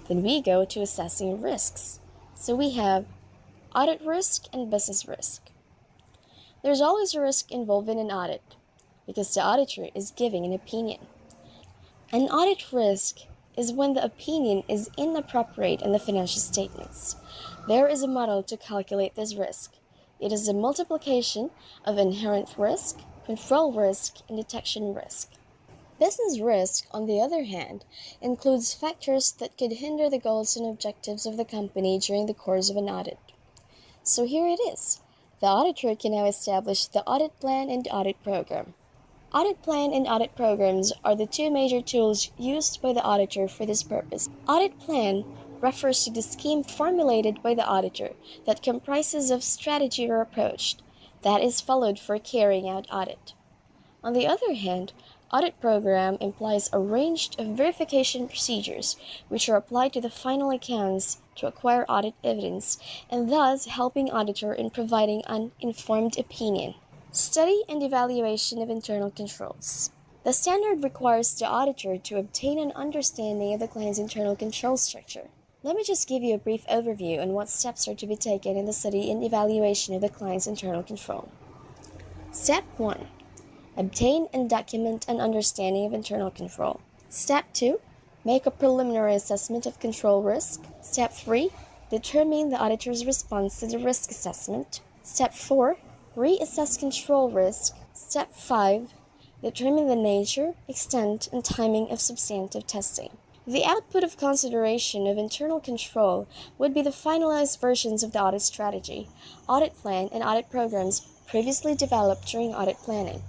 Then we go to assessing risks. So we have audit risk and business risk. There's always a risk involved in an audit because the auditor is giving an opinion. An audit risk is when the opinion is inappropriate in the financial statements. There is a model to calculate this risk. It is a multiplication of inherent risk, control risk, and detection risk. Business risk, on the other hand, includes factors that could hinder the goals and objectives of the company during the course of an audit. So here it is. The auditor can now establish the audit plan and audit program. Audit plan and audit programs are the two major tools used by the auditor for this purpose. Audit plan refers to the scheme formulated by the auditor that comprises of strategy or approach that is followed for carrying out audit. On the other hand, audit program implies a range of verification procedures which are applied to the final accounts to acquire audit evidence and thus helping auditor in providing an informed opinion. Study and evaluation of internal controls. The standard requires the auditor to obtain an understanding of the client's internal control structure. Let me just give you a brief overview on what steps are to be taken in the study and evaluation of the client's internal control. Step 1. Obtain and document an understanding of internal control. Step 2. Make a preliminary assessment of control risk. Step 3. Determine the auditor's response to the risk assessment. Step 4. Reassess control risk. Step 5. Determine the nature, extent, and timing of substantive testing. The output of consideration of internal control would be the finalized versions of the audit strategy, audit plan, and audit programs previously developed during audit planning.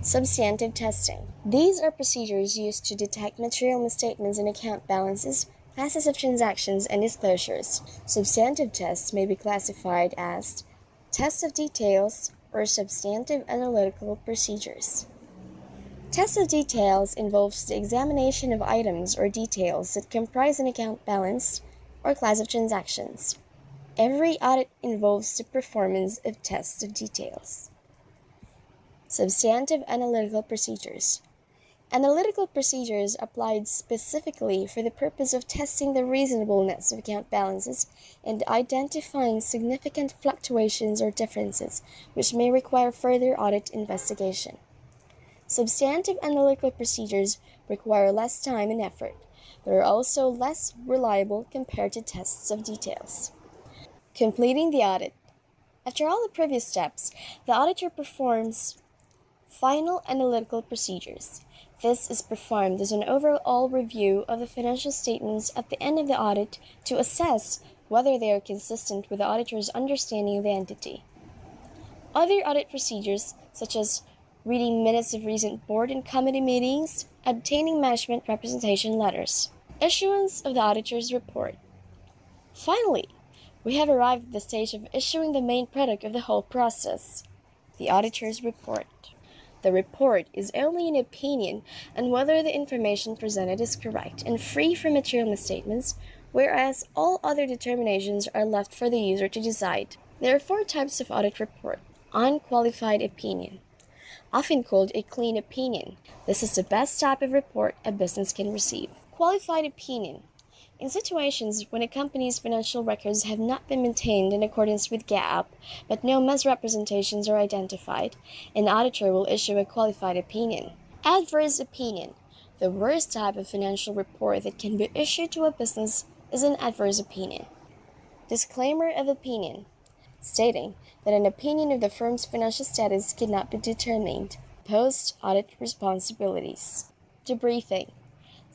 Substantive testing. These are procedures used to detect material misstatements in account balances, classes of transactions, and disclosures. Substantive tests may be classified as tests of details or substantive analytical procedures. Test of details involves the examination of items or details that comprise an account balance or class of transactions. Every audit involves the performance of tests of details. Substantive analytical procedures. Analytical procedures applied specifically for the purpose of testing the reasonableness of account balances and identifying significant fluctuations or differences which may require further audit investigation. Substantive analytical procedures require less time and effort, but are also less reliable compared to tests of details. Completing the audit. After all the previous steps, the auditor performs final analytical procedures. This is performed as an overall review of the financial statements at the end of the audit to assess whether they are consistent with the auditor's understanding of the entity. Other audit procedures, such as reading minutes of recent board and committee meetings, obtaining management representation letters, issuance of the auditor's report. Finally, we have arrived at the stage of issuing the main product of the whole process, the auditor's report. The report is only an opinion on whether the information presented is correct and free from material misstatements, whereas all other determinations are left for the user to decide. There are 4 types of audit report. Unqualified opinion, often called a clean opinion. This is the best type of report a business can receive. Qualified opinion. In situations when a company's financial records have not been maintained in accordance with GAAP, but no misrepresentations are identified, an auditor will issue a qualified opinion. Adverse opinion. The worst type of financial report that can be issued to a business is an adverse opinion. Disclaimer of opinion, stating that an opinion of the firm's financial status cannot be determined. Post-audit responsibilities. Debriefing.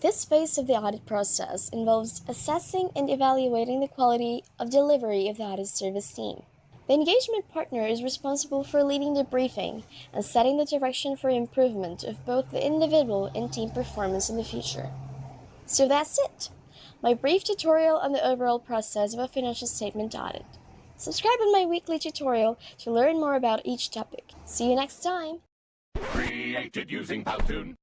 This phase of the audit process involves assessing and evaluating the quality of delivery of the audit service team. The engagement partner is responsible for leading the briefing and setting the direction for improvement of both the individual and team performance in the future. So that's it, my brief tutorial on the overall process of a financial statement audit. Subscribe on my weekly tutorial to learn more about each topic. See you next time! Created using Powtoon.